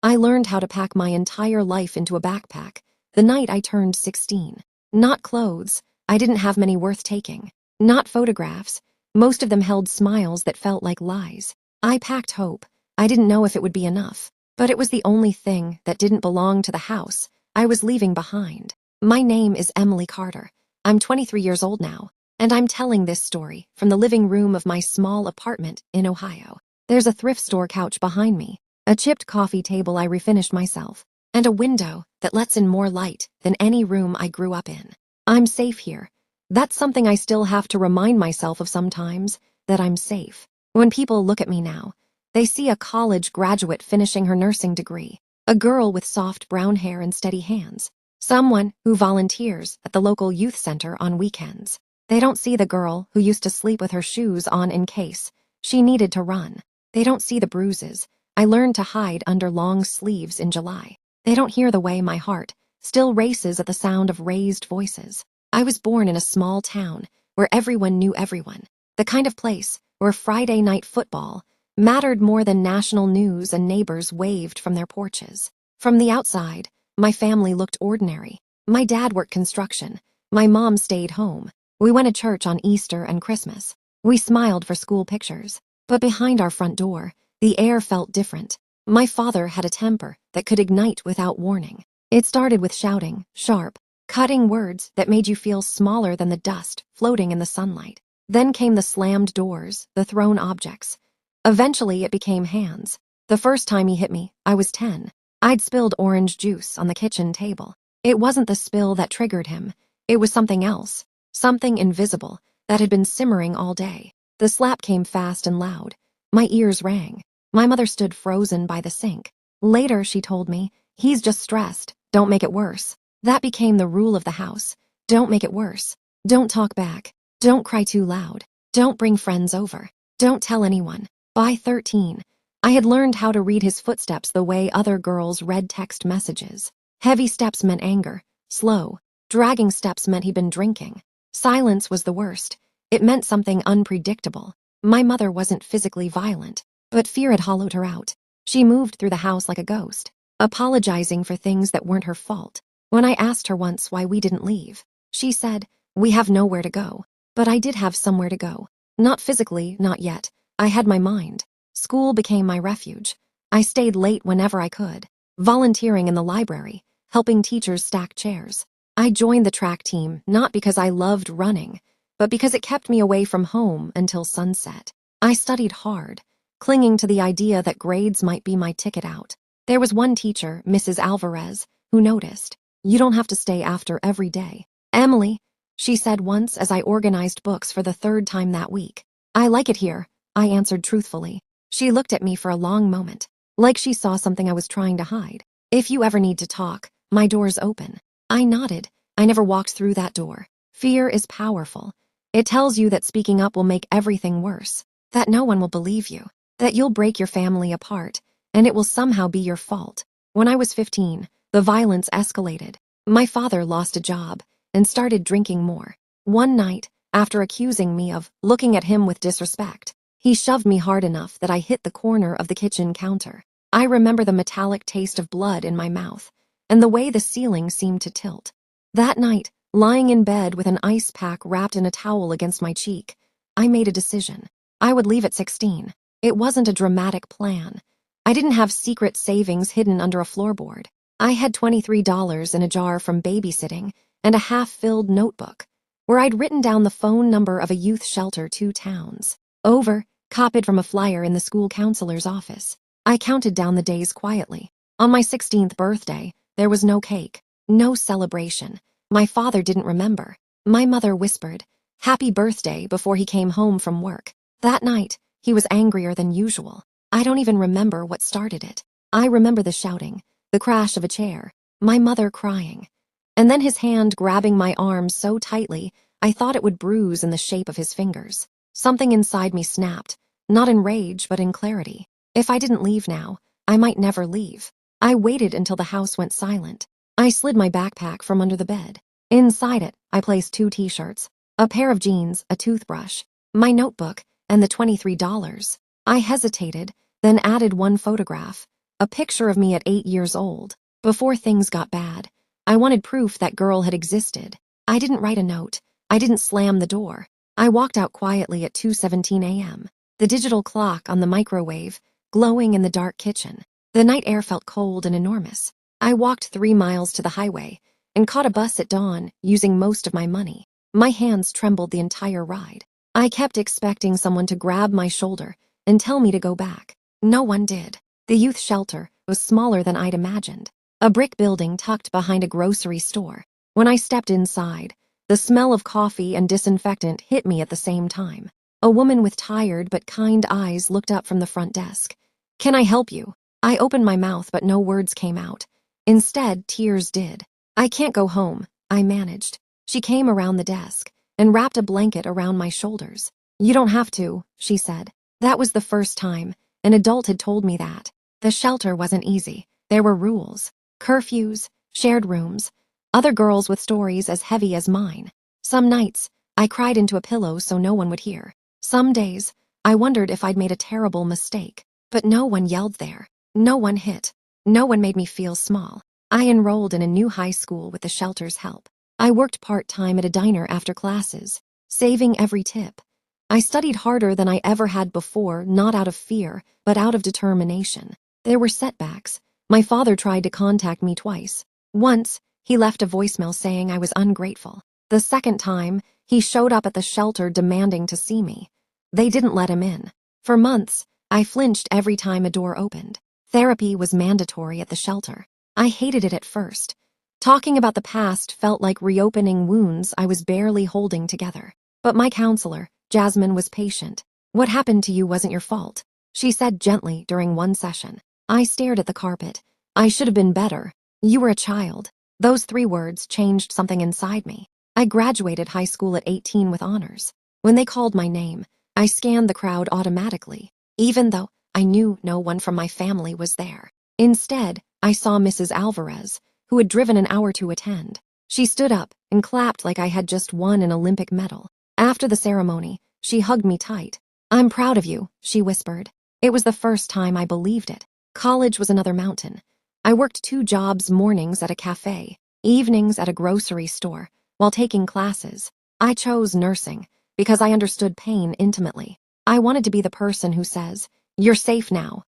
I learned how to pack my entire life into a backpack the night I turned 16. Not clothes, I didn't have many worth taking. Not photographs, most of them held smiles that felt like lies. I packed hope. I didn't know if it would be enough, but it was the only thing that didn't belong to the house I was leaving behind. My name is Emily Carter. I'm 23 years old now, and I'm telling this story from the living room of my small apartment in Ohio. There's a thrift store couch behind me, a chipped coffee table I refinished myself, and a window that lets in more light than any room I grew up in. I'm safe here. That's something I still have to remind myself of sometimes, that I'm safe. When people look at me now, they see a college graduate finishing her nursing degree, a girl with soft brown hair and steady hands, someone who volunteers at the local youth center on weekends. They don't see the girl who used to sleep with her shoes on in case she needed to run. They don't see the bruises I learned to hide under long sleeves in July. They don't hear the way my heart still races at the sound of raised voices. I was born in a small town where everyone knew everyone, the kind of place where Friday night football mattered more than national news and neighbors waved from their porches. From the outside, my family looked ordinary. My dad worked construction. My mom stayed home. We went to church on Easter and Christmas. We smiled for school pictures. But behind our front door, the air felt different. My father had a temper that could ignite without warning. It started with shouting, sharp, cutting words that made you feel smaller than the dust floating in the sunlight. Then came the slammed doors, the thrown objects. Eventually, it became hands. The first time he hit me, I was 10. I'd spilled orange juice on the kitchen table. It wasn't the spill that triggered him. It was something else, something invisible that had been simmering all day. The slap came fast and loud. My ears rang. My mother stood frozen by the sink. Later, she told me, "He's just stressed. Don't make it worse." That became the rule of the house. Don't make it worse. Don't talk back. Don't cry too loud. Don't bring friends over. Don't tell anyone. By 13, I had learned how to read his footsteps the way other girls read text messages. Heavy steps meant anger. Slow, dragging steps meant he'd been drinking. Silence was the worst. It meant something unpredictable. My mother wasn't physically violent, but fear had hollowed her out. She moved through the house like a ghost, apologizing for things that weren't her fault. When I asked her once why we didn't leave, she said, "We have nowhere to go." But I did have somewhere to go. Not physically, not yet. I had my mind. School became my refuge. I stayed late whenever I could, volunteering in the library, helping teachers stack chairs. I joined the track team not because I loved running, but because it kept me away from home until sunset. I studied hard, clinging to the idea that grades might be my ticket out. There was one teacher, Mrs. Alvarez, who noticed, "You don't have to stay after every day." "Emily," she said once as I organized books for the third time that week. "I like it here," I answered truthfully. She looked at me for a long moment, like she saw something I was trying to hide. "If you ever need to talk, my door's open." I nodded. I never walked through that door. Fear is powerful. It tells you that speaking up will make everything worse, that no one will believe you, that you'll break your family apart, and it will somehow be your fault. When I was 15, the violence escalated. My father lost a job and started drinking more. One night, after accusing me of looking at him with disrespect, he shoved me hard enough that I hit the corner of the kitchen counter. I remember the metallic taste of blood in my mouth, and the way the ceiling seemed to tilt. That night, lying in bed with an ice pack wrapped in a towel against my cheek, I made a decision. I would leave at 16. It wasn't a dramatic plan. I didn't have secret savings hidden under a floorboard. I had $23 in a jar from babysitting and a half-filled notebook, where I'd written down the phone number of a youth shelter 2 towns over, copied from a flyer in the school counselor's office. I counted down the days quietly. On my 16th birthday, there was no cake, no celebration. My father didn't remember. My mother whispered, "Happy birthday," before he came home from work. That night, he was angrier than usual. I don't even remember what started it. I remember the shouting, the crash of a chair, my mother crying, and then his hand grabbing my arm so tightly I thought it would bruise in the shape of his fingers. Something inside me snapped, not in rage but in clarity. If I didn't leave now, I might never leave. I waited until the house went silent. I slid my backpack from under the bed. Inside it, I placed 2 t-shirts, a pair of jeans, a toothbrush, my notebook, and the $23. I hesitated, then added 1 photograph, a picture of me at 8 years old. Before things got bad, I wanted proof that girl had existed. I didn't write a note. I didn't slam the door. I walked out quietly at 2:17 a.m., the digital clock on the microwave glowing in the dark kitchen. The night air felt cold and enormous. I walked 3 miles to the highway and caught a bus at dawn using most of my money. My hands trembled the entire ride. I kept expecting someone to grab my shoulder and tell me to go back. No one did. The youth shelter was smaller than I'd imagined, a brick building tucked behind a grocery store. When I stepped inside, the smell of coffee and disinfectant hit me at the same time. A woman with tired but kind eyes looked up from the front desk. "Can I help you?" I opened my mouth, but no words came out. Instead, tears did. "I can't go home," I managed. She came around the desk and wrapped a blanket around my shoulders. "You don't have to," she said. That was the first time an adult had told me that. The shelter wasn't easy. There were rules, curfews, shared rooms, other girls with stories as heavy as mine. Some nights, I cried into a pillow so no one would hear. Some days, I wondered if I'd made a terrible mistake. But no one yelled there. No one hit. No one made me feel small. I enrolled in a new high school with the shelter's help. I worked part-time at a diner after classes, saving every tip. I studied harder than I ever had before, not out of fear, but out of determination. There were setbacks. My father tried to contact me twice. Once, he left a voicemail saying I was ungrateful. The second time, he showed up at the shelter demanding to see me. They didn't let him in. For months, I flinched every time a door opened. Therapy was mandatory at the shelter. I hated it at first. Talking about the past felt like reopening wounds I was barely holding together. But my counselor, Jasmine, was patient. "What happened to you wasn't your fault," she said gently during one session. I stared at the carpet. "I should have been better. You were a child." Those 3 words changed something inside me. I graduated high school at 18 with honors. When they called my name, I scanned the crowd automatically, even though I knew no one from my family was there. Instead, I saw Mrs. Alvarez, who had driven an hour to attend. She stood up and clapped like I had just won an Olympic medal. After the ceremony, she hugged me tight. "I'm proud of you," she whispered. It was the first time I believed it. College was another mountain. I worked 2 jobs, mornings at a cafe, evenings at a grocery store, while taking classes. I chose nursing because I understood pain intimately. I wanted to be the person who says, "You're safe now."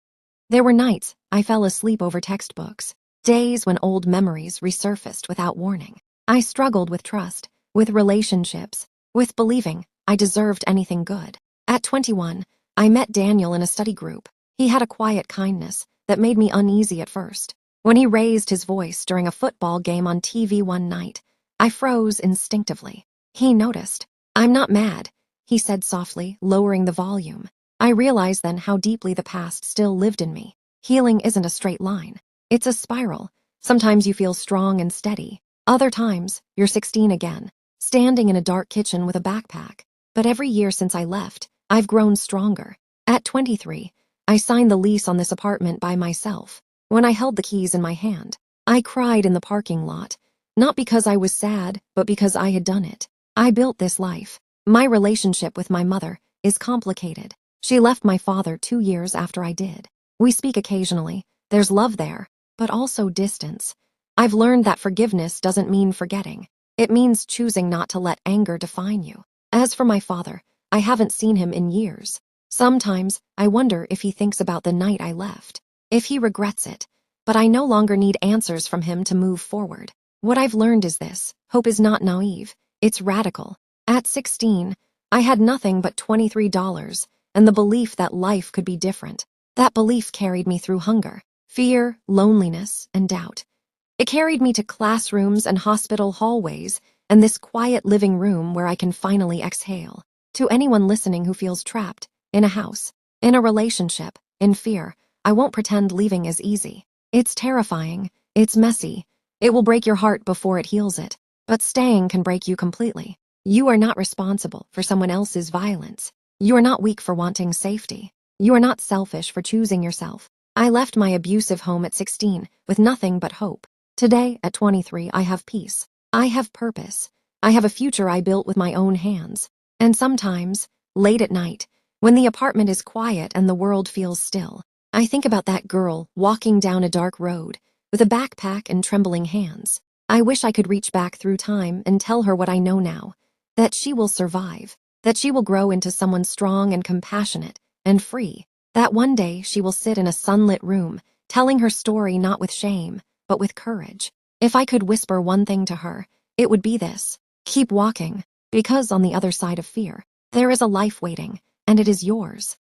There were nights I fell asleep over textbooks, days when old memories resurfaced without warning. I struggled with trust, with relationships, with believing I deserved anything good. At 21, I met Daniel in a study group. He had a quiet kindness that made me uneasy at first. When he raised his voice during a football game on TV one night, I froze instinctively. He noticed. "I'm not mad," he said softly, lowering the volume. I realized then how deeply the past still lived in me. Healing isn't a straight line. It's a spiral. Sometimes you feel strong and steady. Other times, you're 16 again, standing in a dark kitchen with a backpack. But every year since I left, I've grown stronger. At 23, I signed the lease on this apartment by myself. When I held the keys in my hand, I cried in the parking lot, not because I was sad, but because I had done it. I built this life. My relationship with my mother is complicated. She left my father 2 years after I did. We speak occasionally. There's love there, but also distance. I've learned that forgiveness doesn't mean forgetting. It means choosing not to let anger define you. As for my father, I haven't seen him in years. Sometimes I wonder if he thinks about the night I left, if he regrets it, but I no longer need answers from him to move forward. What I've learned is this: hope is not naive, it's radical. At 16, I had nothing but $23 and the belief that life could be different. That belief carried me through hunger, fear, loneliness, and doubt. It carried me to classrooms and hospital hallways and this quiet living room where I can finally exhale. To anyone listening who feels trapped, in a house, in a relationship, in fear, I won't pretend leaving is easy. It's terrifying, it's messy, it will break your heart before it heals it, but staying can break you completely. You are not responsible for someone else's violence. You are not weak for wanting safety. You are not selfish for choosing yourself. I left my abusive home at 16 with nothing but hope. Today, at 23, I have peace. I have purpose. I have a future I built with my own hands. And sometimes, late at night, when the apartment is quiet and the world feels still, I think about that girl walking down a dark road with a backpack and trembling hands. I wish I could reach back through time and tell her what I know now, that she will survive, that she will grow into someone strong and compassionate and free, that one day she will sit in a sunlit room, telling her story not with shame, but with courage. If I could whisper one thing to her, it would be this: keep walking, because on the other side of fear, there is a life waiting, and it is yours.